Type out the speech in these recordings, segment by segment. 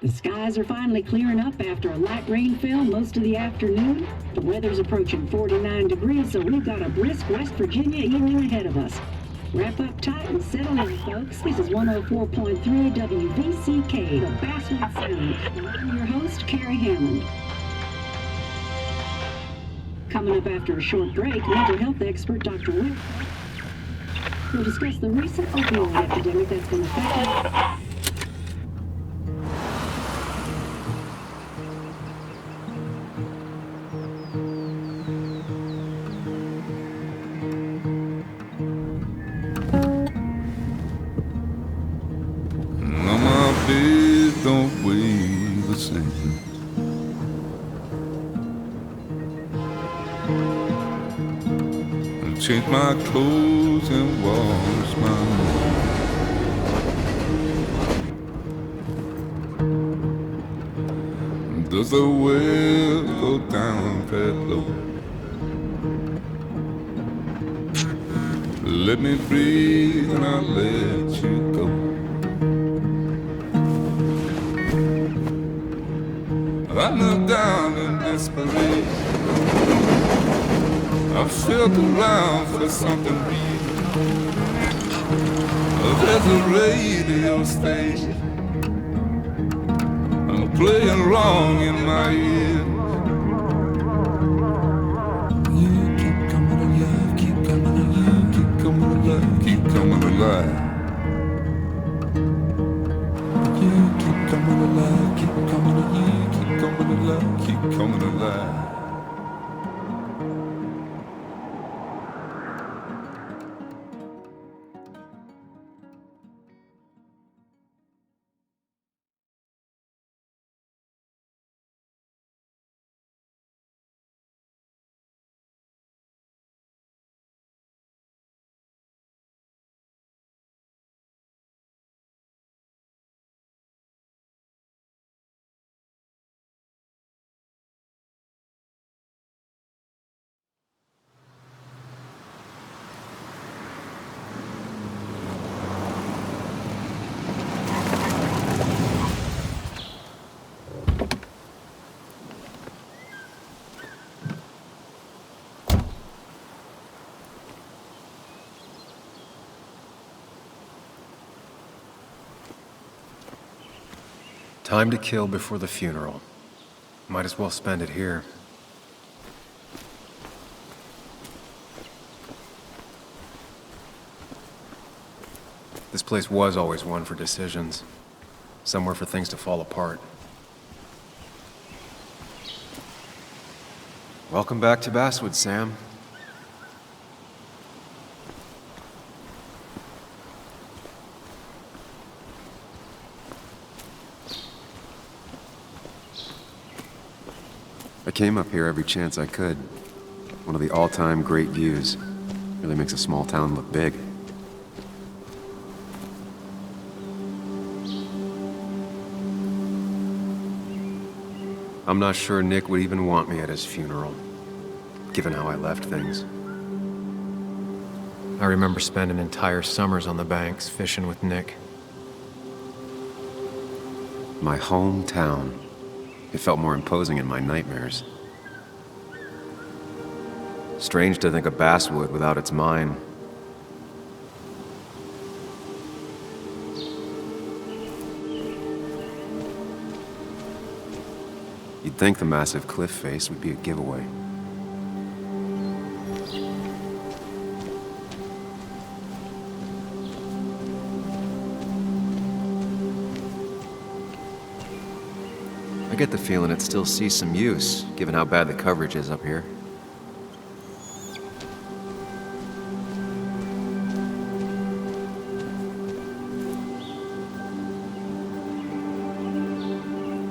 The skies are finally clearing up after a light rainfall most of the afternoon. The weather's approaching 49 degrees, so we've got a brisk West Virginia evening ahead of us. Wrap up tight and settle in, folks. This is 104.3 WVCK, the Basswood Sound. And I'm your host, Carrie Hammond. Coming up after a short break, mental health expert Dr. Wick will discuss the recent opioid epidemic that's been affecting don't weigh the same. I'll change my clothes and wash my hands. Does the well go down that low? Let me breathe and I'll let you go. I knelt down in desperation. I felt around for something real. There's a radio station playing wrong in my ear. You keep coming alive, keep coming alive, keep coming alive, keep coming alive. You keep coming alive, keep coming alive, keep coming alive, keep coming alive. Time to kill before the funeral. Might as well spend it here. This place was always one for decisions. Somewhere for things to fall apart. Welcome back to Basswood, Sam. I came up here every chance I could. One of the all-time great views. Really makes a small town look big. I'm not sure Nick would even want me at his funeral, given how I left things. I remember spending entire summers on the banks fishing with Nick. My hometown. It felt more imposing in my nightmares. Strange to think of Basswood without its mine. You'd think the massive cliff face would be a giveaway. I get the feeling it still sees some use, given how bad the coverage is up here.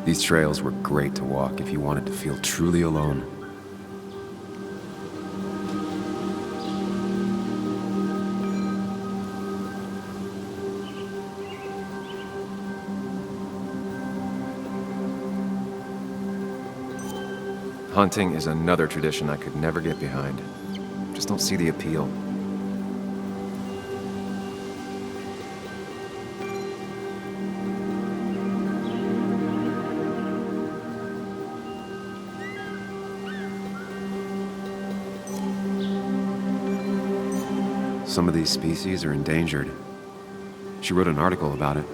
These trails were great to walk if you wanted to feel truly alone. Hunting is another tradition I could never get behind. Just don't see the appeal. Some of these species are endangered. She wrote an article about it.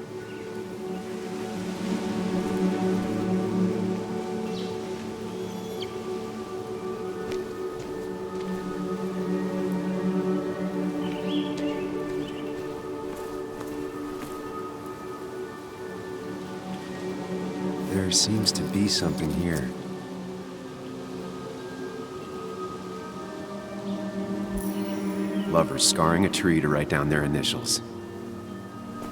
There seems to be something here. Lovers scarring a tree to write down their initials.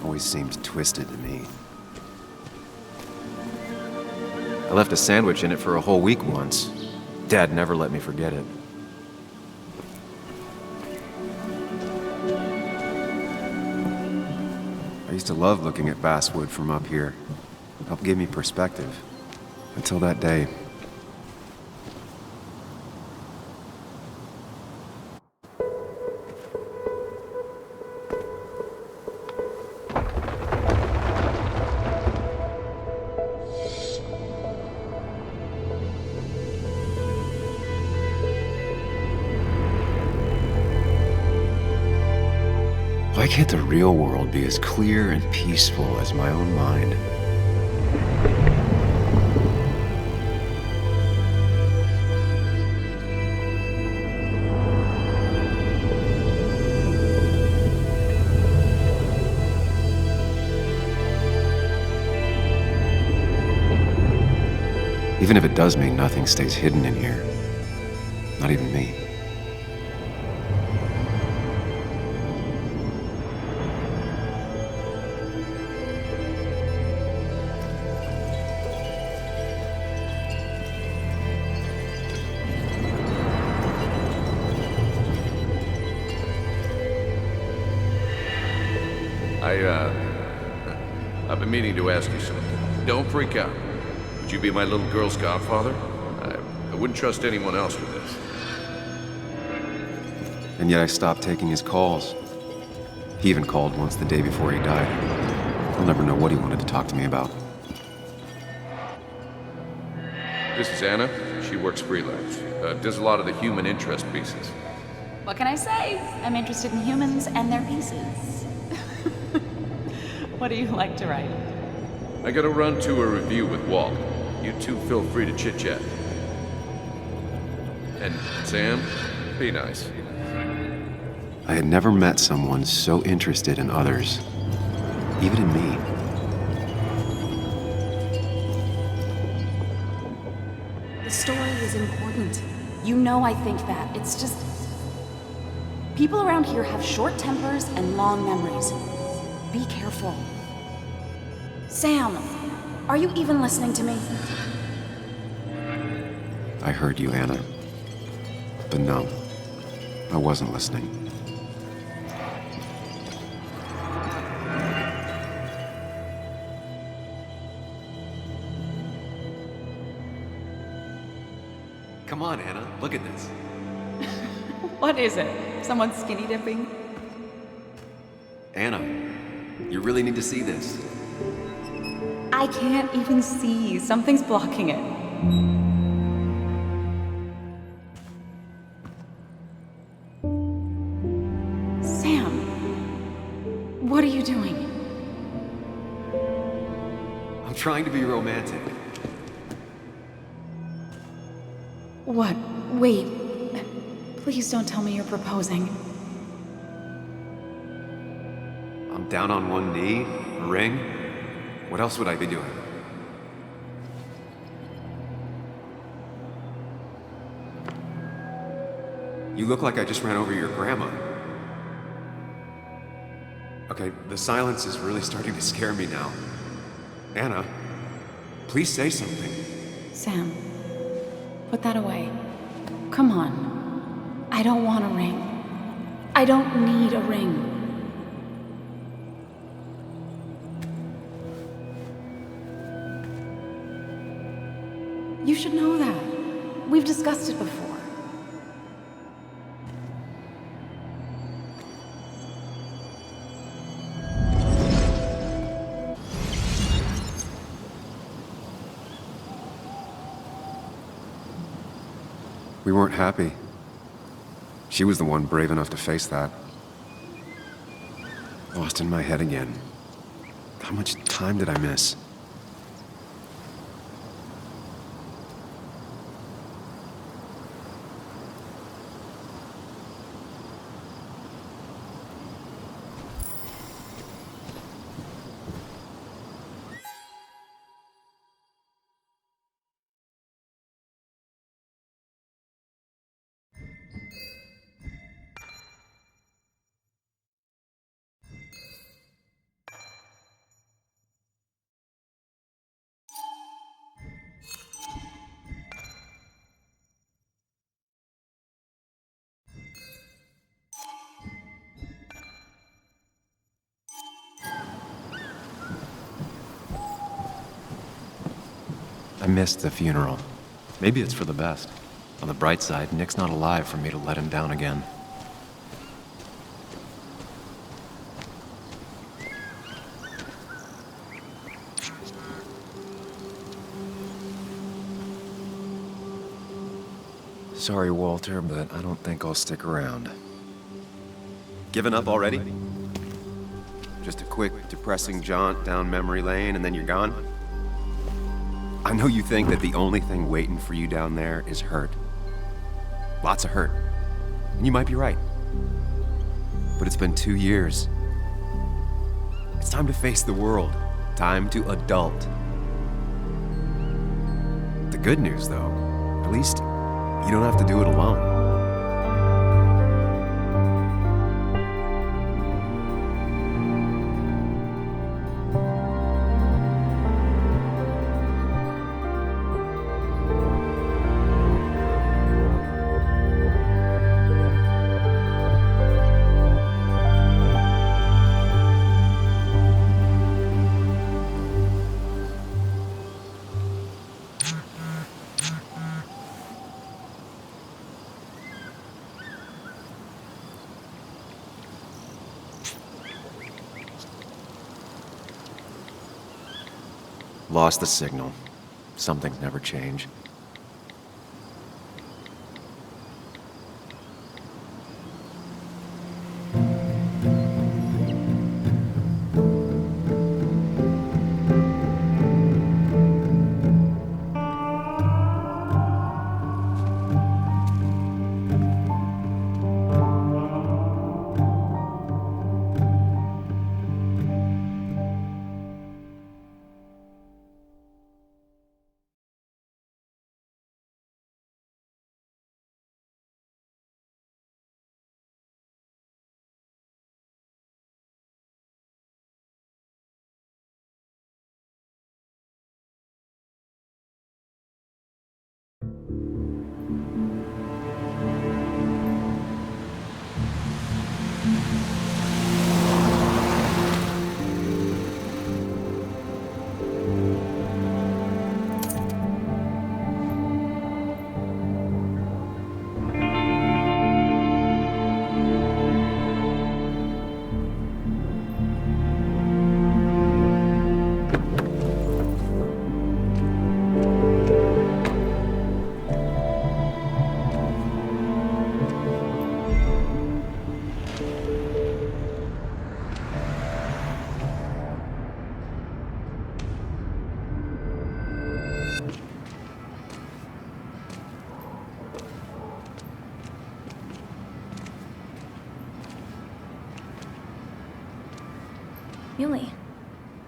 Always seemed twisted to me. I left a sandwich in it for a whole week once. Dad never let me forget it. I used to love looking at Basswood from up here. Helped give me perspective. Until that day. Why can't the real world be as clear and peaceful as my own mind? Even if it does mean nothing stays hidden in here. Not even me. I've been meaning to ask you something. Don't freak out. Would you be my little girl's godfather? I wouldn't trust anyone else with this. And yet I stopped taking his calls. He even called once the day before he died. I'll never know what he wanted to talk to me about. This is Anna. She works freelance. Does a lot of the human interest pieces. What can I say? I'm interested in humans and their pieces. What do you like to write? I gotta run to a review with Walt. You two feel free to chit-chat. And Sam, be nice. I had never met someone so interested in others. Even in me. The story is important. You know I think that. It's just... people around here have short tempers and long memories. Be careful. Sam, are you even listening to me? I heard you, Anna. But no, I wasn't listening. Come on, Anna, look at this. What is it? Someone skinny dipping? Anna, you really need to see this. I can't even see. Something's blocking it. Sam, what are you doing? I'm trying to be romantic. What? Wait. Please don't tell me you're proposing. I'm down on one knee, a ring. What else would I be doing? You look like I just ran over your grandma. Okay, the silence is really starting to scare me now. Anna, please say something. Sam, put that away. Come on. I don't want a ring. I don't need a ring. You should know that. We've discussed it before. We weren't happy. She was the one brave enough to face that. Lost in my head again. How much time did I miss? I missed the funeral. Maybe it's for the best. On the bright side, Nick's not alive for me to let him down again. Sorry, Walter, but I don't think I'll stick around. Given up already? Just a quick, depressing jaunt down memory lane and then you're gone? I know you think that the only thing waiting for you down there is hurt. Lots of hurt. And you might be right. But it's been 2 years. It's time to face the world. Time to adult. The good news, though, at least you don't have to do it alone. Lost the signal. Some things never change. Yuli,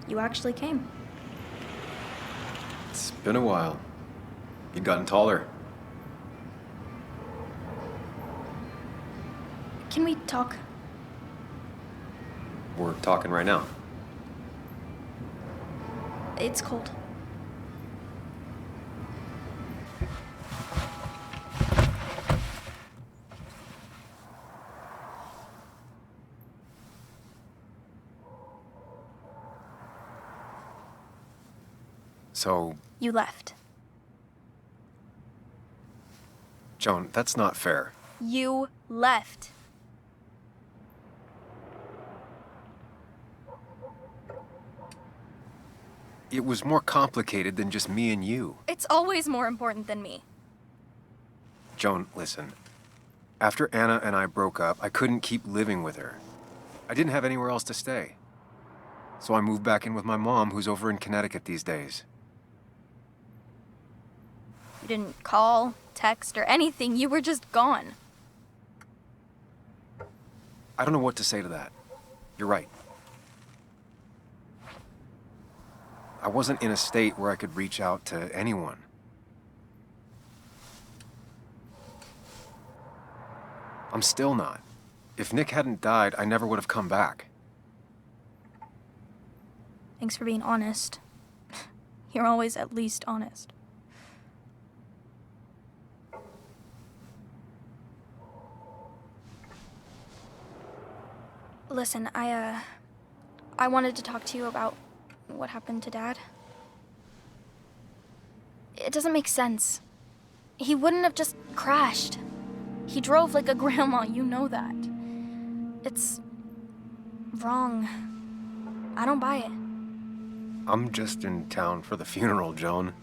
you actually came. It's been a while. You've gotten taller. Can we talk? We're talking right now. It's cold. So, You left. Joan, that's not fair. You left. It was more complicated than just me and you. It's always more important than me. Joan, listen. After Anna and I broke up, I couldn't keep living with her. I didn't have anywhere else to stay. So I moved back in with my mom, who's over in Connecticut these days. You didn't call, text, or anything. You were just gone. I don't know what to say to that. You're right. I wasn't in a state where I could reach out to anyone. I'm still not. If Nick hadn't died, I never would have come back. Thanks for being honest. You're always at least honest. Listen, I wanted to talk to you about what happened to Dad. It doesn't make sense. He wouldn't have just crashed. He drove like a grandma, you know that. It's wrong. I don't buy it. I'm just in town for the funeral, Joan.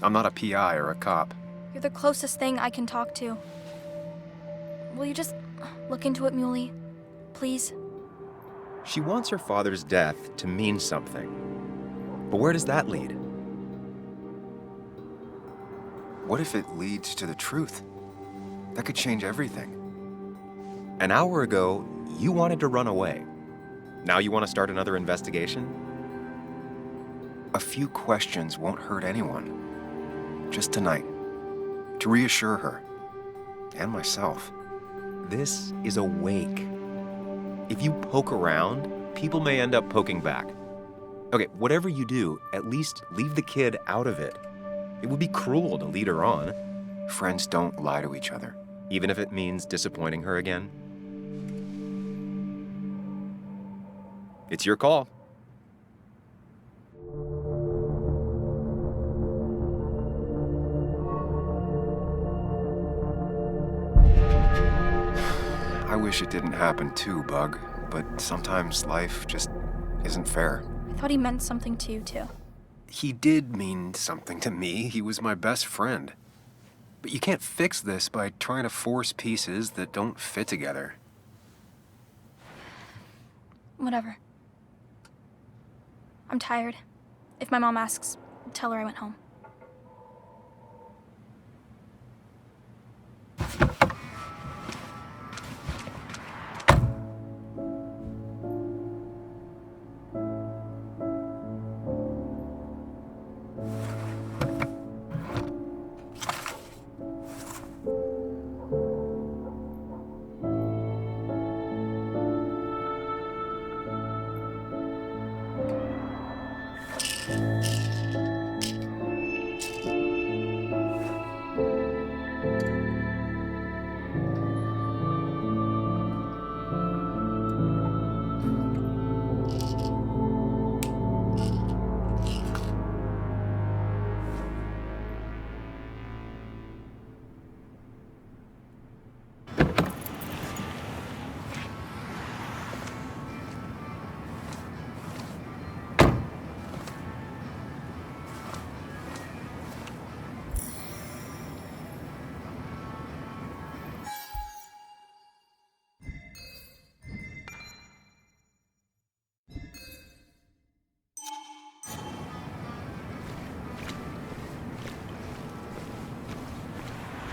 I'm not a PI or a cop. You're the closest thing I can talk to. Will you just look into it, Muley? Please? She wants her father's death to mean something. But where does that lead? What if it leads to the truth? That could change everything. An hour ago, you wanted to run away. Now you want to start another investigation? A few questions won't hurt anyone. Just tonight. To reassure her. And myself. This is a wake. If you poke around, people may end up poking back. Okay, whatever you do, at least leave the kid out of it. It would be cruel to lead her on. Friends don't lie to each other, even if it means disappointing her again. It's your call. I wish it didn't happen too, Bug, but sometimes life just isn't fair. I thought he meant something to you, too. He did mean something to me. He was my best friend. But you can't fix this by trying to force pieces that don't fit together. Whatever. I'm tired. If my mom asks, tell her I went home.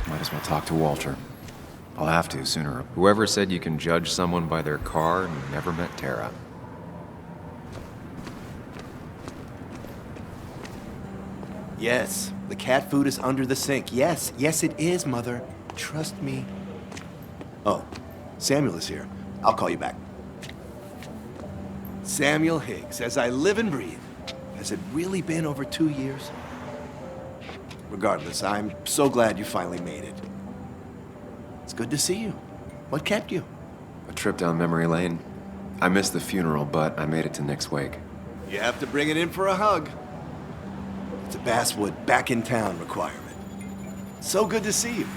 Might as well talk to Walter. I'll have to sooner. Whoever said you can judge someone by their car never met Tara. Yes, the cat food is under the sink. Yes, yes it is, Mother. Trust me. Oh, Samuel is here. I'll call you back. Samuel Higgs, as I live and breathe. Has it really been over 2 years? Regardless, I'm so glad you finally made it. It's good to see you. What kept you? A trip down memory lane. I missed the funeral, but I made it to Nick's wake. You have to bring it in for a hug. It's a Basswood back in town requirement. So good to see you,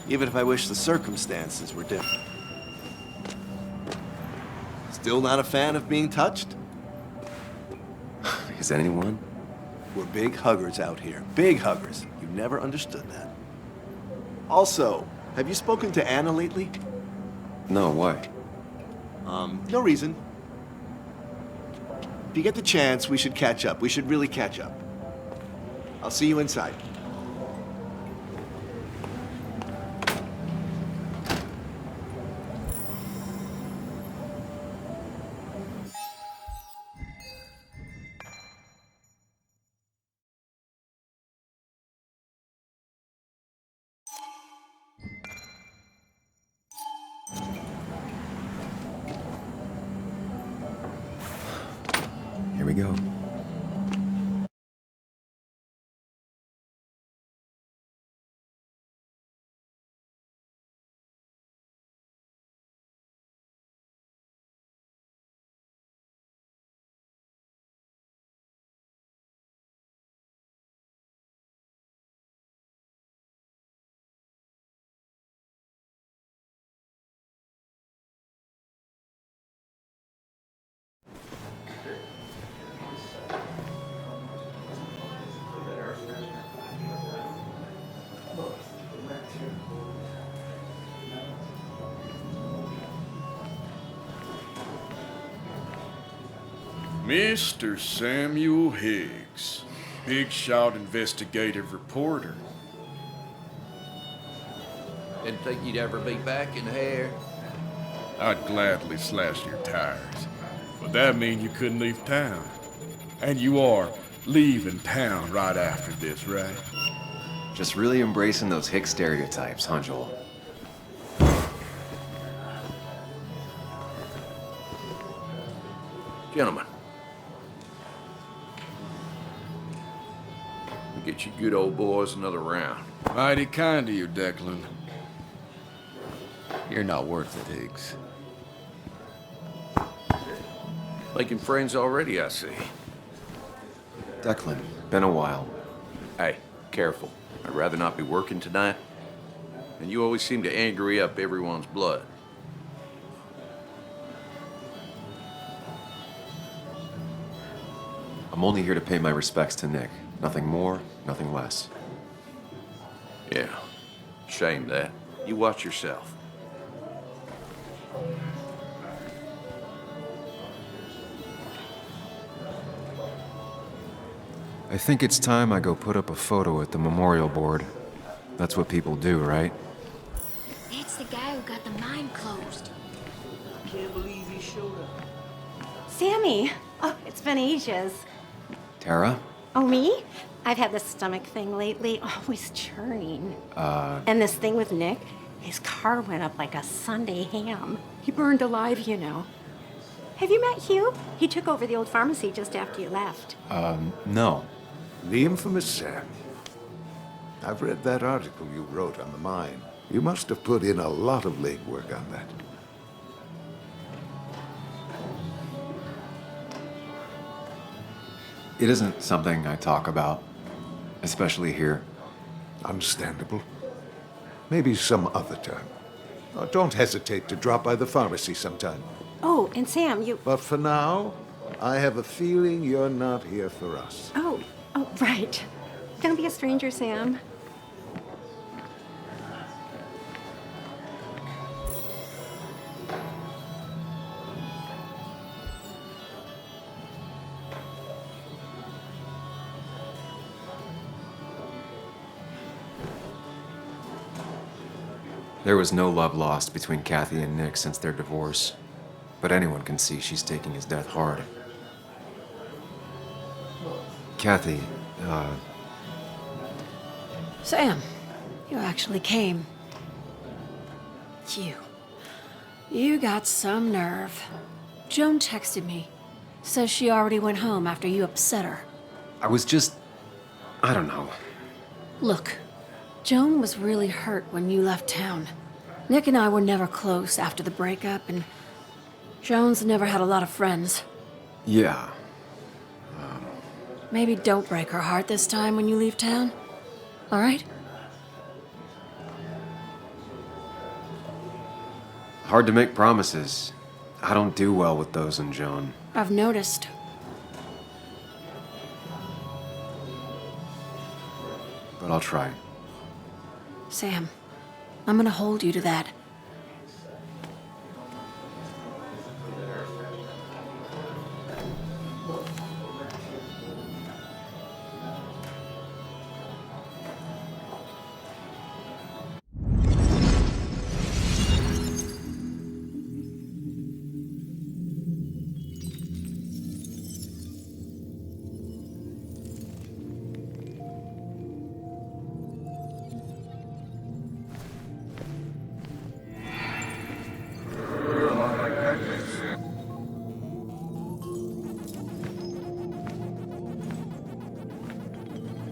even if I wish the circumstances were different. Still not a fan of being touched? Is anyone? We're big huggers out here. Big huggers. You never understood that. Also, have you spoken to Anna lately? No, why? No reason. If you get the chance, we should catch up. We should really catch up. I'll see you inside. Here we go. Mr. Samuel Higgs, big shot investigative reporter. Didn't think you'd ever be back in here. I'd gladly slash your tires, but that mean you couldn't leave town. And you are leaving town right after this, right? Just really embracing those hick stereotypes, huh, Joel? Gentlemen. We'll get you good old boys another round. Mighty kind of you, Declan. You're not worth it, Higgs. Making friends already, I see. Declan, been a while. Hey, careful. I'd rather not be working tonight. And you always seem to angry up everyone's blood. I'm only here to pay my respects to Nick. Nothing more, nothing less. Yeah. Shame that. You watch yourself. I think it's time I go put up a photo at the memorial board. That's what people do, right? That's the guy who got the mine closed. Can't believe he showed up. Sammy! Oh, it's been ages. Tara? Oh, me? I've had this stomach thing lately, always churning. And this thing with Nick, his car went up like a Sunday ham. He burned alive, you know. Have you met Hugh? He took over the old pharmacy just after you left. No. The infamous Sam. I've read that article you wrote on the mine. You must have put in a lot of legwork on that. It isn't something I talk about, especially here. Understandable. Maybe some other time. Oh, don't hesitate to drop by the pharmacy sometime. Oh, and Sam, you... But for now, I have a feeling you're not here for us. Oh, right. Don't be a stranger, Sam. There was no love lost between Kathy and Nick since their divorce, but anyone can see she's taking his death hard. Kathy, Sam, you actually came. You got some nerve. Joan texted me. Says she already went home after you upset her. I was just... I don't know. Look, Joan was really hurt when you left town. Nick and I were never close after the breakup, and Joan's never had a lot of friends. Yeah. Maybe don't break her heart this time when you leave town. All right? Hard to make promises. I don't do well with those in Joan. I've noticed. But I'll try. Sam, I'm gonna hold you to that.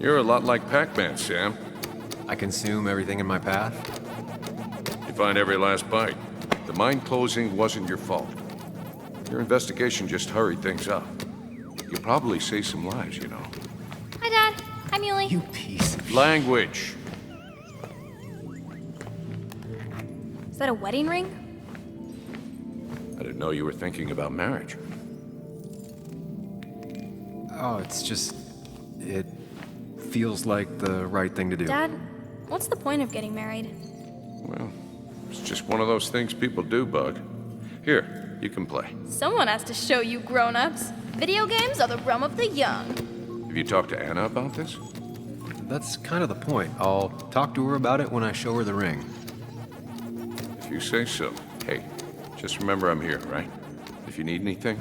You're a lot like Pac-Man, Sam. I consume everything in my path? You find every last bite. The mine closing wasn't your fault. Your investigation just hurried things up. You'll probably save some lives, you know. Hi, Dad. Hi, Muley. You piece of Language. Is that a wedding ring? I didn't know you were thinking about marriage. Oh, it's just... it feels like the right thing to do. Dad, what's the point of getting married? Well, it's just one of those things people do, Bug. Here, you can play. Someone has to show you grown-ups. Video games are the realm of the young. Have you talked to Anna about this? That's kind of the point. I'll talk to her about it when I show her the ring. If you say so. Hey, just remember I'm here, right? If you need anything.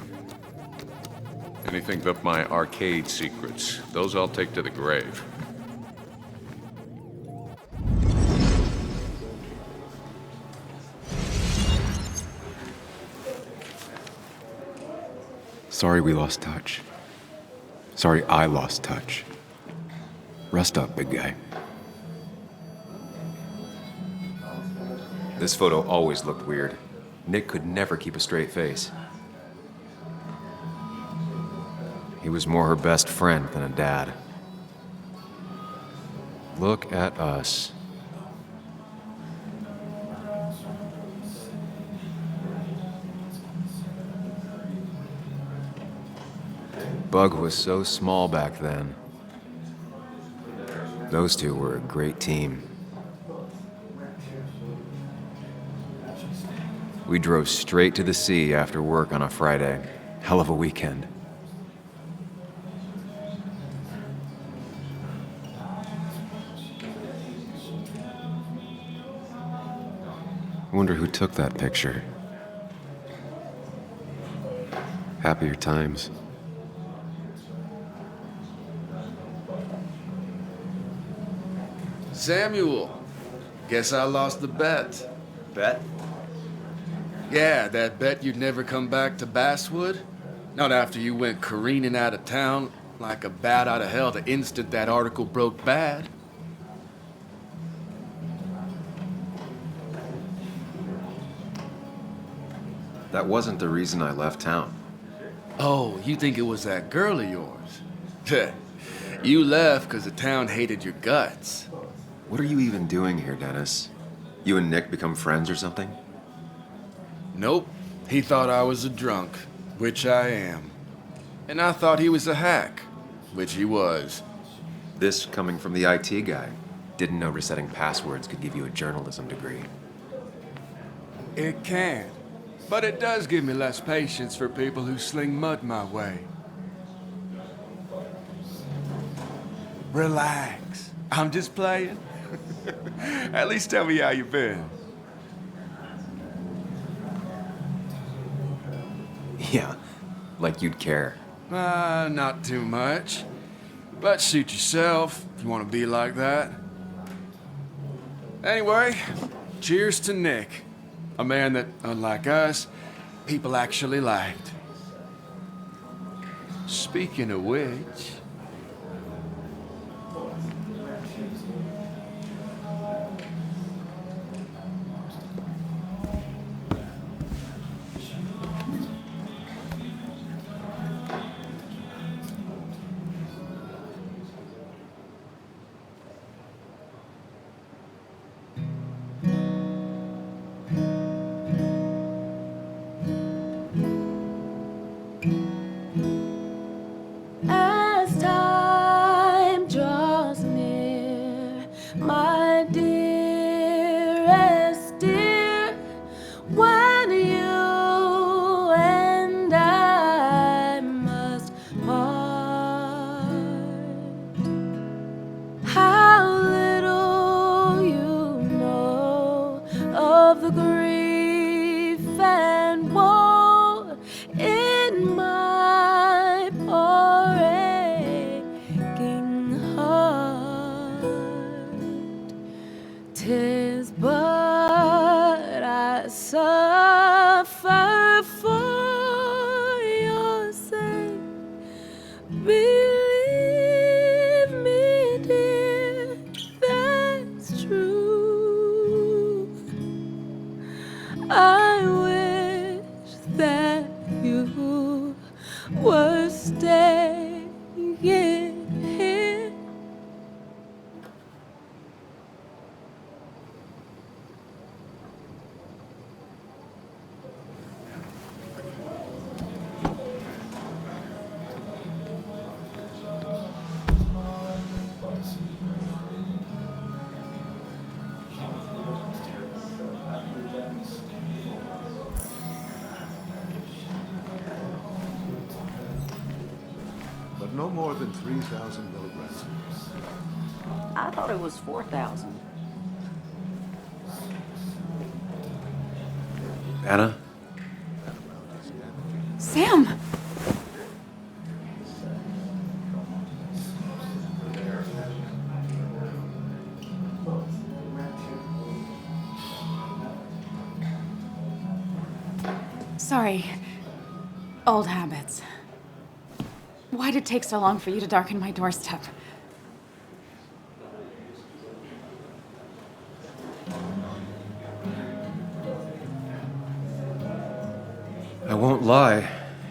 Anything but my arcade secrets. Those I'll take to the grave. Sorry we lost touch. Sorry I lost touch. Rest up, big guy. This photo always looked weird. Nick could never keep a straight face. He was more her best friend than a dad. Look at us. Bug was so small back then. Those two were a great team. We drove straight to the sea after work on a Friday. Hell of a weekend. I wonder who took that picture. Happier times. Samuel, guess I lost the bet. Bet? Yeah, that bet you'd never come back to Basswood? Not after you went careening out of town like a bat out of hell the instant that article broke bad. That wasn't the reason I left town. Oh, you think it was that girl of yours? You left because the town hated your guts. What are you even doing here, Dennis? You and Nick become friends or something? Nope. He thought I was a drunk, which I am. And I thought he was a hack, which he was. This coming from the IT guy. Didn't know resetting passwords could give you a journalism degree. It can. But it does give me less patience for people who sling mud my way. Relax. I'm just playing. At least tell me how you been. Yeah, like you'd care. Not too much. But suit yourself if you want to be like that. Anyway, cheers to Nick. A man that, unlike us, people actually liked. Speaking of which... As time draws near, my dearest dear, when you and I must part, how little you know of the grief and woe in my staying here. But no more than 3,000 milligrams. I thought it was 4,000. Anna? Sam! Sorry. Old habits. Why'd it take so long for you to darken my doorstep? I won't lie,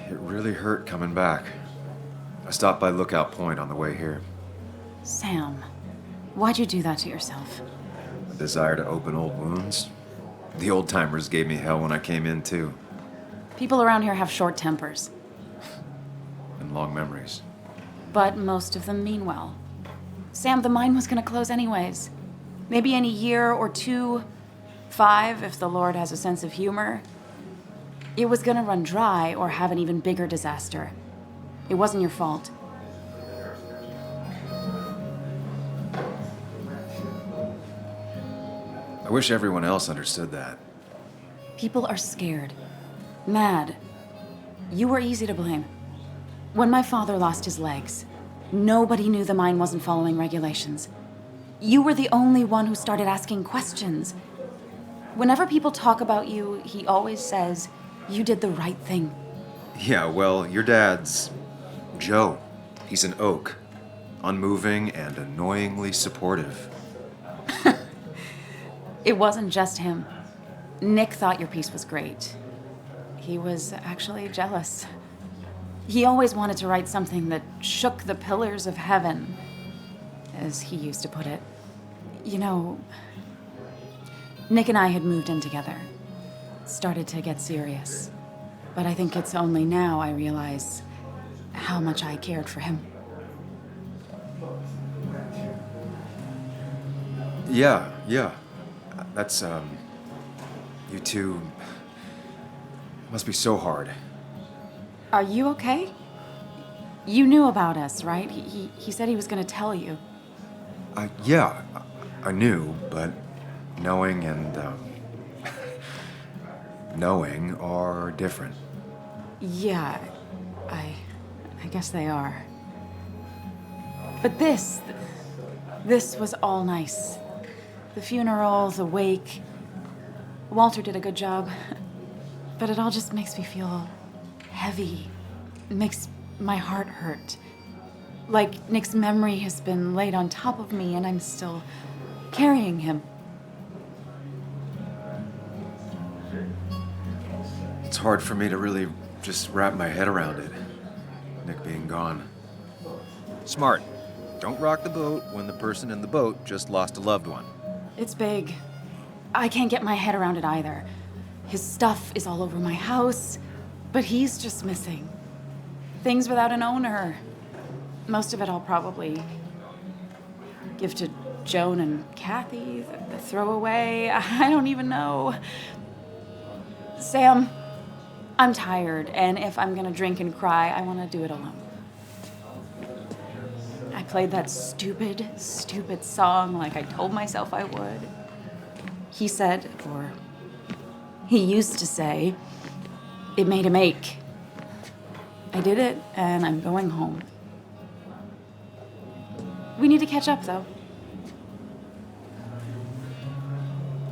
it really hurt coming back. I stopped by Lookout Point on the way here. Sam, why'd you do that to yourself? A desire to open old wounds. The old-timers gave me hell when I came in, too. People around here have short tempers, And long memories. but most of them mean well. Sam, the mine was gonna close anyways. Maybe in a year or 2, 5, if the Lord has a sense of humor. It was gonna run dry or have an even bigger disaster. It wasn't your fault. I wish everyone else understood that. People are scared. Mad. You were easy to blame. When my father lost his legs, nobody knew the mine wasn't following regulations. You were the only one who started asking questions. Whenever people talk about you, he always says, you did the right thing. Yeah, well, your dad's Joe. He's an oak. Unmoving and annoyingly supportive. It wasn't just him. Nick thought your piece was great. He was actually jealous. He always wanted to write something that shook the pillars of heaven, as he used to put it. You know, Nick and I had moved in together. Started to get serious. But I think it's only now I realize how much I cared for him. Yeah. That's, you two must be so hard. Are you okay? You knew about us, right? He said he was gonna tell you. Yeah, I knew, but knowing and, knowing are different. Yeah, I guess they are. But this was all nice. The funeral, the wake. Walter did a good job. But it all just makes me feel heavy. It makes my heart hurt. Like Nick's memory has been laid on top of me and I'm still carrying him. It's hard for me to really just wrap my head around it. Nick being gone. Smart. Don't rock the boat when the person in the boat just lost a loved one. It's big. I can't get my head around it either. His stuff is all over my house, but he's just missing. Things without an owner. Most of it I'll probably give to Joan and Kathy, the throwaway. I don't even know. Sam, I'm tired, and if I'm gonna drink and cry, I wanna do it alone. I played that stupid song like I told myself I would. He said, or he used to say, it made him ache. I did it, and I'm going home. We need to catch up, though.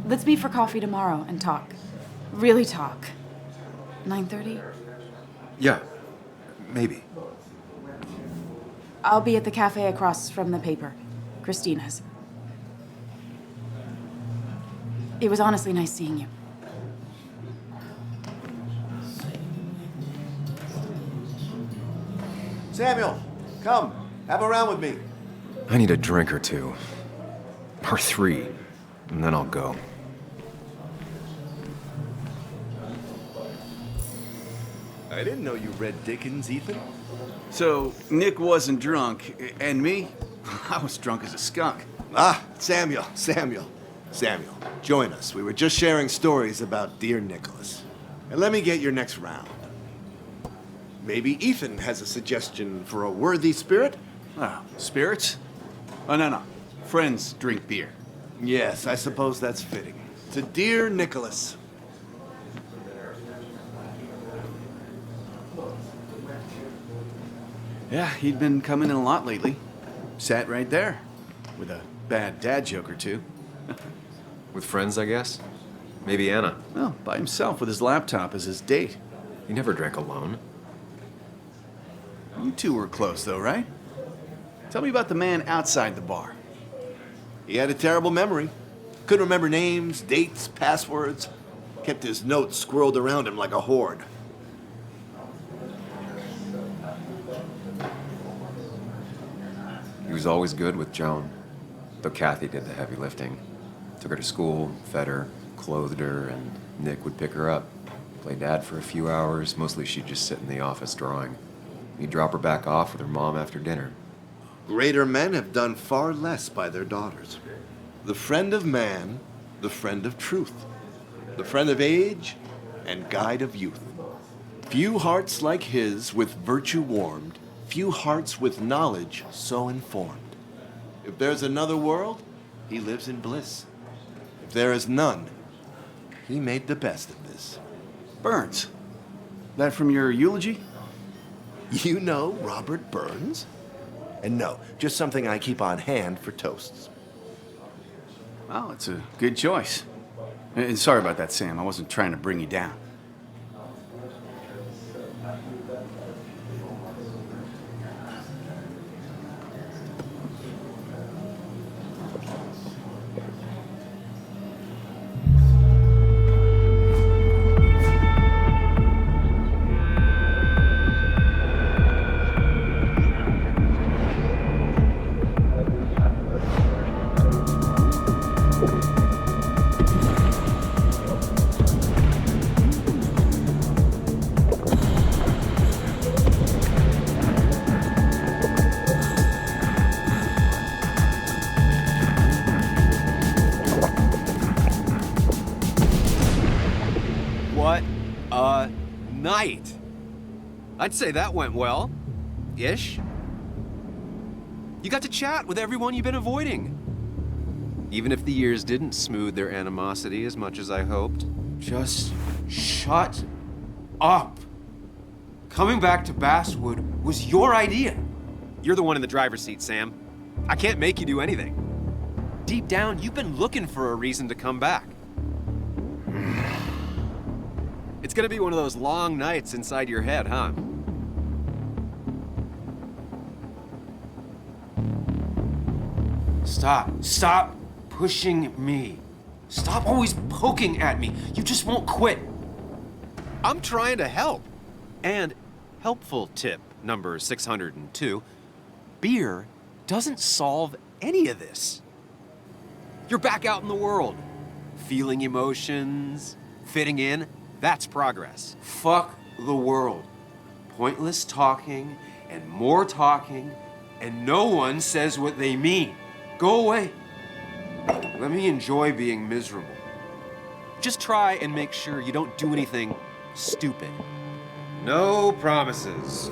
Let's meet for coffee tomorrow and talk. Really talk. 9:30? Yeah, maybe. I'll be at the cafe across from the paper. Christina's. It was honestly nice seeing you. Samuel, come. Have a round with me. I need a drink or two. Or 3. And then I'll go. I didn't know you read Dickens, Ethan. So, Nick wasn't drunk, and me? I was drunk as a skunk. Ah, Samuel, join us. We were just sharing stories about dear Nicholas. And let me get your next round. Maybe Ethan has a suggestion for a worthy spirit? Oh, spirits? Oh, no. Friends drink beer. Yes, I suppose that's fitting. To dear Nicholas. Yeah, he'd been coming in a lot lately. Sat right there, with a bad dad joke or two. With friends, I guess? Maybe Anna. Well, by himself with his laptop as his date. He never drank alone. You two were close, though, right? Tell me about the man outside the bar. He had a terrible memory. Couldn't remember names, dates, passwords. Kept his notes squirreled around him like a hoard. He was always good with Joan, though Kathy did the heavy lifting. Took her to school, fed her, clothed her, and Nick would pick her up. Play dad for a few hours. Mostly she'd just sit in the office drawing. He'd drop her back off with her mom after dinner. Greater men have done far less by their daughters. The friend of man, the friend of truth. The friend of age, and guide of youth. Few hearts like his with virtue warmed, few hearts with knowledge so informed. If there's another world, he lives in bliss. If there is none, he made the best of this. Burns. That from your eulogy? You know Robert Burns? And no, just something I keep on hand for toasts. Well, it's a good choice. And sorry about that, Sam. I wasn't trying to bring you down. What a night! I'd say that went well. Ish. You got to chat with everyone you've been avoiding. Even if the years didn't smooth their animosity as much as I hoped. Just shut up. Coming back to Basswood was your idea. You're the one in the driver's seat, Sam. I can't make you do anything. Deep down, you've been looking for a reason to come back. It's gonna be one of those long nights inside your head, huh? Stop pushing me. Stop always poking at me. You just won't quit. I'm trying to help. And helpful tip number 602, beer doesn't solve any of this. You're back out in the world, feeling emotions, fitting in. That's progress. Fuck the world. Pointless talking and more talking, and no one says what they mean. Go away. Let me enjoy being miserable. Just try and make sure you don't do anything stupid. No promises.